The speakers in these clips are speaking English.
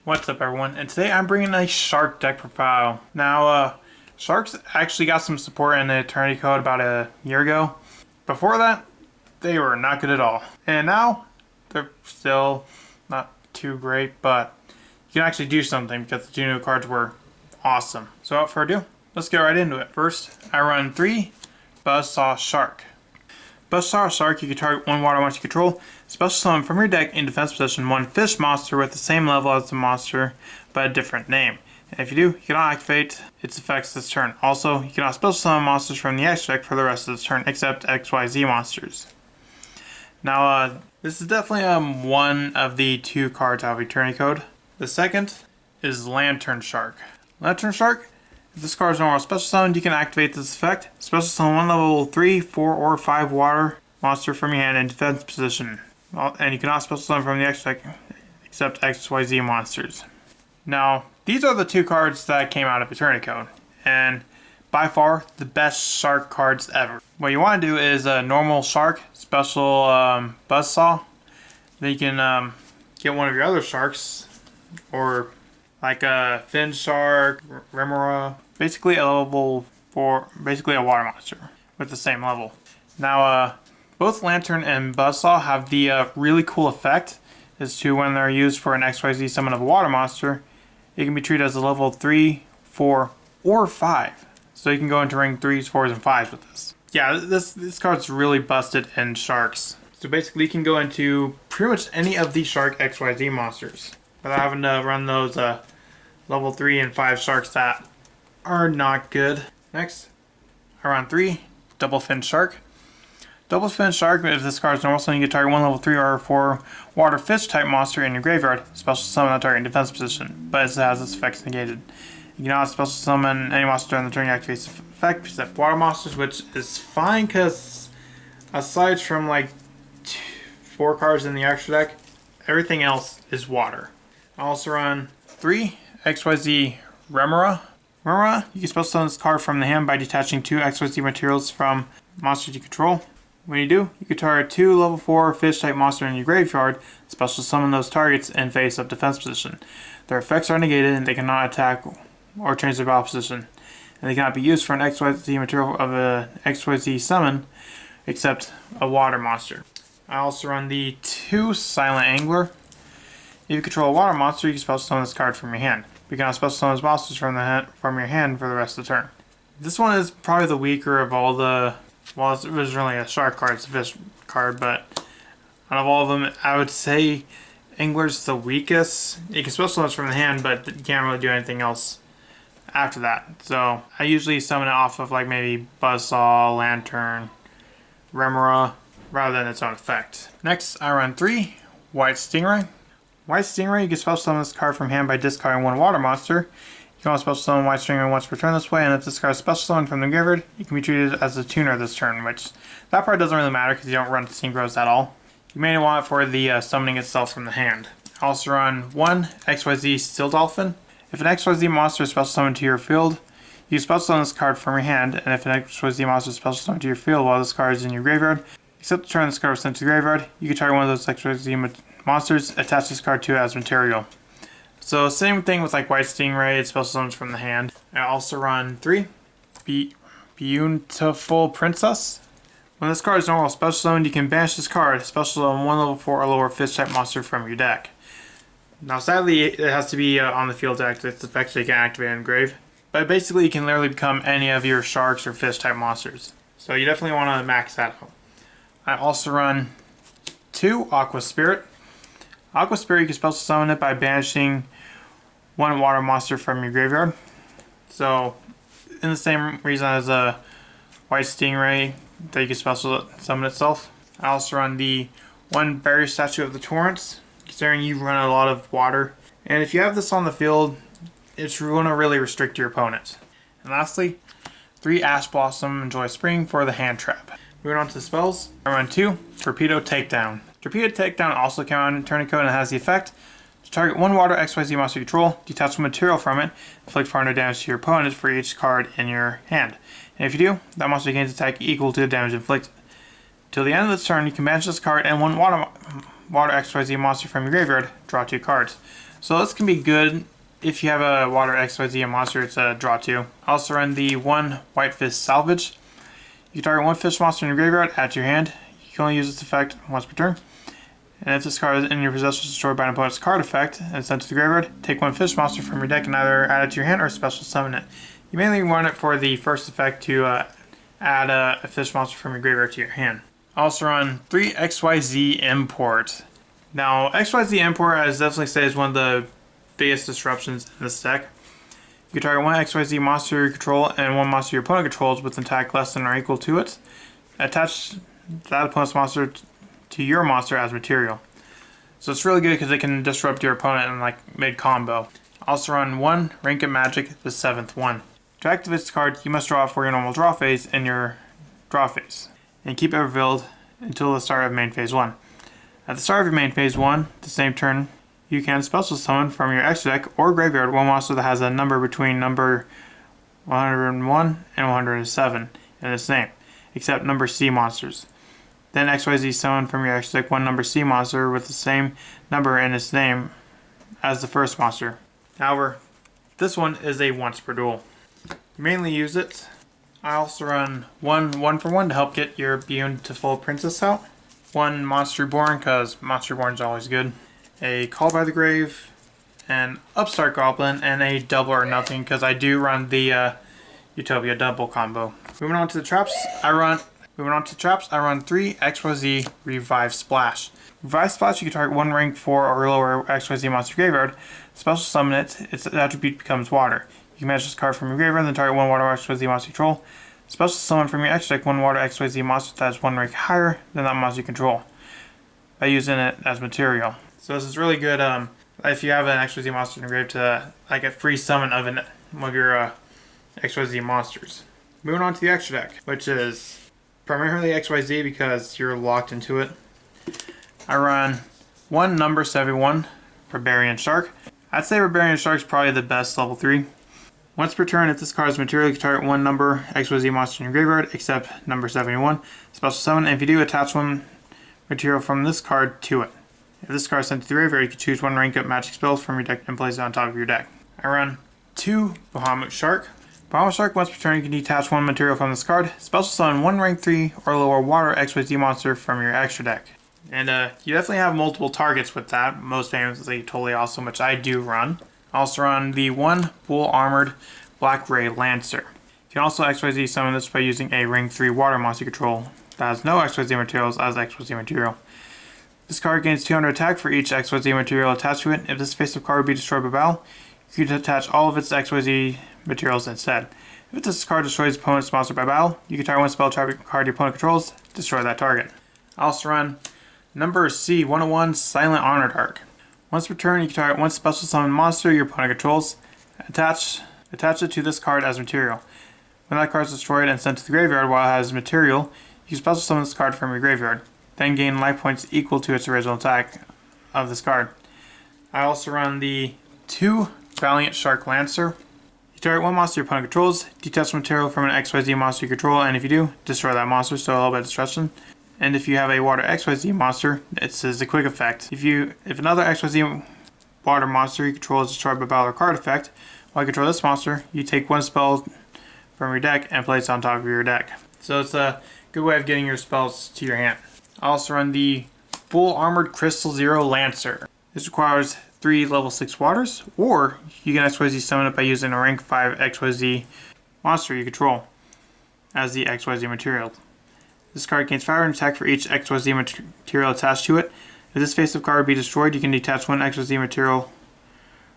What's up, everyone? And today I'm bringing a Shark deck profile. Now, Sharks actually got some support in the Eternity Code about a year ago. Before that, they were not good at all. And now, they're still not too great, but you can actually do something because the two new cards were awesome. So without further ado, let's get right into it. First, I run 3 Buzzsaw Shark. Buzzsaw Shark, you can target one water monster you control. Special summon from your deck in defense position one fish monster with the same level as the monster, but a different name. And if you do, you cannot activate its effects this turn. Also, you cannot special summon monsters from the X deck for the rest of this turn, except XYZ monsters. Now, this is definitely one of the 2 cards out of Eternity Code. The second is Lantern Shark. Lantern Shark, if this card is normal special summon, you can activate this effect. Special summon one level 3, 4, or 5 water monster from your hand in defense position. And you cannot special summon from the X deck except XYZ monsters. Now, these are the 2 cards that came out of Eternity Code. And by far, the best Shark cards ever. What you want to do is a normal Shark, special Buzzsaw. Then you can get one of your other Sharks, or like a Fin Shark, Remora. Basically a level 4, basically a water monster with the same level. Now, both Lantern and Buzzsaw have the really cool effect as to when they're used for an XYZ summon of a water monster, it can be treated as a level 3, 4, or 5. So you can go into ring 3s, 4s, and 5s with this. Yeah, this card's really busted in Sharks. So basically you can go into pretty much any of the Shark XYZ monsters without having to run those level 3 and 5 Sharks that are not good. Next, I run 3 Double Fin Shark. Double Fin Shark, if this card is normal summon, you can target one level 3 or 4 water fish type monster in your graveyard. Special summon that target in defense position, but it has its effects negated. You cannot special summon any monster during the turn you activate its effect except water monsters, which is fine because aside from like 4 cards in the extra deck, everything else is water. I also run 3 XYZ Remora. Remora, you can special summon this card from the hand by detaching 2 XYZ materials from monsters you control. When you do, you can target 2 level 4 fish type monster in your graveyard, special summon those targets in face up defense position. Their effects are negated and they cannot attack or change their battle position. And they cannot be used for an XYZ material of a XYZ summon except a water monster. I also run the 2 Silent Angler. If you control a water monster, you can special summon this card from your hand. You cannot special summon those monsters from your hand for the rest of the turn. This one is probably the weaker of all the... Well, it was really a Shark card, it's a fish card, but out of all of them, I would say Angler's the weakest. You can special summon from the hand, but you can't really do anything else after that. So I usually summon it off of like maybe Buzzsaw, Lantern, Remora, rather than its own effect. Next, I run 3 White Stingray. White Stingray, you can special summon this card from hand by discarding 1 water monster. You can also special summon White Stingray once per turn this way, and if this card is special summoned from the graveyard, you can be treated as a tuner this turn, which that part doesn't really matter because you don't run Synchros at all. You may want it for the summoning itself from the hand. I also run 1 XYZ Steel Dolphin. If an XYZ monster is special summoned to your field, you can special summon this card from your hand, and if an XYZ monster is special summoned to your field while this card is in your graveyard, except the turn this card was sent to the graveyard, you can target one of those XYZ monsters, attach this card to it as material. So same thing with like White Stingray, it special summons from the hand. I also run 3 Beautiful Princess. When this card is normal special summoned, you can banish this card, special summon 1 level 4 or lower fish type monster from your deck. Now sadly it has to be on the field to activate its effect so you can activate it in grave. But basically you can literally become any of your sharks or fish type monsters. So you definitely want to max that out. I also run 2 Aqua Spirit. Aqua Spirit, you can special summon it by banishing 1 water monster from your graveyard. So, in the same reason as a White Stingray, that you can special summon itself. I also run the 1 Barrier Statue of the Torrents, considering you run a lot of water. And if you have this on the field, it's going to really restrict your opponent. And lastly, 3 Ash Blossom Enjoy Spring for the hand trap. Moving on to the spells, I run 2 Torpedo Takedown. Torpedo Takedown also came out in Eternity Code and has the effect to target 1 water XYZ monster you control, detach some material from it, inflict 400 damage to your opponent for each card in your hand. And if you do, that monster gains attack equal to the damage inflicted. Till the end of the turn, you can banish this card and 1 water XYZ monster from your graveyard, draw 2 cards. So this can be good if you have a water XYZ monster. It's a draw 2. I also run the 1 White Fist Salvage. You target 1 fish monster in your graveyard, add to your hand. You can only use this effect once per turn. And if this card is in your possession is destroyed by an opponent's card effect and sent to the graveyard, take 1 fish monster from your deck and either add it to your hand or special summon it. You mainly run it for the first effect to add a fish monster from your graveyard to your hand. I also run 3 XYZ Import. Now, XYZ Import, as definitely say, is one of the biggest disruptions in this deck. You can target 1 XYZ monster you control and 1 monster your opponent controls with an attack less than or equal to it. Attach that opponent's monster to your monster as material. So it's really good because it can disrupt your opponent in like mid-combo. Also run 1 Ranked Magic, the 7th one. To activate this card, you must draw it for your normal draw phase and your draw phase, and keep it revealed until the start of main phase 1. At the start of your main phase 1, the same turn, you can special summon from your extra deck or graveyard 1 monster that has a number between number 101 and 107 in its name, except number C monsters. Then XYZ summon from your extra deck 1 number C monster with the same number in its name as the first monster. However, this one is a once per duel. You mainly use it. I also run 1 1-for-1 to help get your Beautiful Princess out. 1 Monster Reborn, because Monster Reborn is always good. A Call by the Grave, an Upstart Goblin, and a Double or Nothing, because I do run the Utopia double combo. Moving on to the traps, I run 3 XYZ Revive Splash. Revive Splash, you can target 1 rank 4 or lower XYZ monster graveyard, special summon it, its attribute becomes water. You can match this card from your graveyard, then target 1 water XYZ monster you control. Special summon from your extra deck 1 water XYZ monster that is 1 rank higher than that monster you control, by using it as material. So this is really good if you have an XYZ monster in your grave to like a free summon of one of your XYZ monsters. Moving on to the extra deck, which is primarily XYZ because you're locked into it. I run 1 number 71 Barbarian Shark. I'd say Barbarian Shark is probably the best level 3. Once per turn, if this card is material, you can target 1 number XYZ monster in your graveyard, except number 71. Special summon, and if you do, attach 1 material from this card to it. If this card is sent to the graveyard, you can choose 1 rank up magic spell from your deck and place it on top of your deck. I run 2 Bahamut Shark. Bahamut Shark, once per turn, you can detach 1 material from this card. Special summon 1 rank 3 or lower water XYZ monster from your extra deck. And you definitely have multiple targets with that. Most famously, totally awesome, which I do run. I also run the 1 Full Armored Black Ray Lancer. You can also XYZ summon this by using a rank 3 water monster control that has no XYZ materials as XYZ material. This card gains 200 attack for each XYZ material attached to it. If this face-up card would be destroyed by battle, you can attach all of its XYZ materials instead. If this card destroys opponent's monster by battle, you can target 1 spell trap card your opponent controls, destroy that target. I also run number C101 Silent Honored Arc. Once per turn, you can target 1 special summon monster your opponent controls, attach it to this card as material. When that card is destroyed and sent to the graveyard while it has material, you can special summon this card from your graveyard, then gain life points equal to its original attack of this card. I also run the 2 Valiant Shark Lancer. You target 1 monster your opponent controls, detach material from an XYZ monster you control, and if you do, destroy that monster, so a little bit of destruction. And if you have a water XYZ monster, it says a quick effect. If another XYZ water monster you control is destroyed by battle or card effect, while you control this monster, you take 1 spell from your deck and place it on top of your deck. So it's a good way of getting your spells to your hand. I also run the Full Armored Crystal Zero Lancer. This requires 3 level 6 waters, or you can XYZ summon it by using a rank 5 XYZ monster you control as the XYZ material. This card gains 500 attack for each XYZ material attached to it. If this face-up card be destroyed, you can detach 1 XYZ material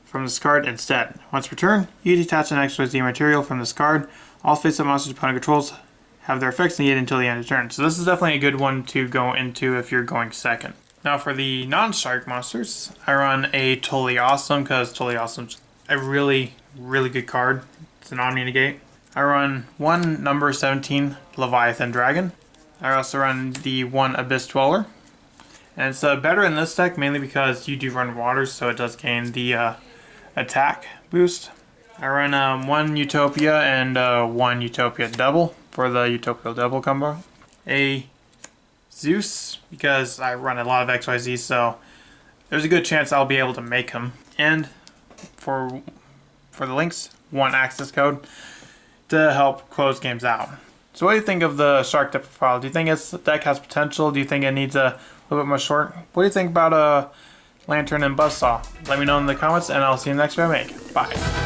from this card instead. Once per turn, you detach an XYZ material from this card. All face-up monsters opponent controls have their effects negated until the end of turn. So this is definitely a good one to go into if you're going second. Now for the non-shark monsters, I run a Totally Awesome because Totally Awesome's a really, really good card. It's an Omni Negate. I run 1 number 17 Leviathan Dragon. I also run the 1 Abyss Dweller. And it's better in this deck mainly because you do run water, so it does gain the attack boost. I run 1 Utopia and 1 Utopia Double for the Utopia Double combo. A Zeus, because I run a lot of XYZ, so there's a good chance I'll be able to make him. and for the links, 1 access code to help close games out. So what do you think of the Shark deck profile? Do you think its deck has potential? Do you think it needs a little bit more short? What do you think about Lantern and Buzzsaw? Let me know in the comments, and I'll see you next video I make. Bye.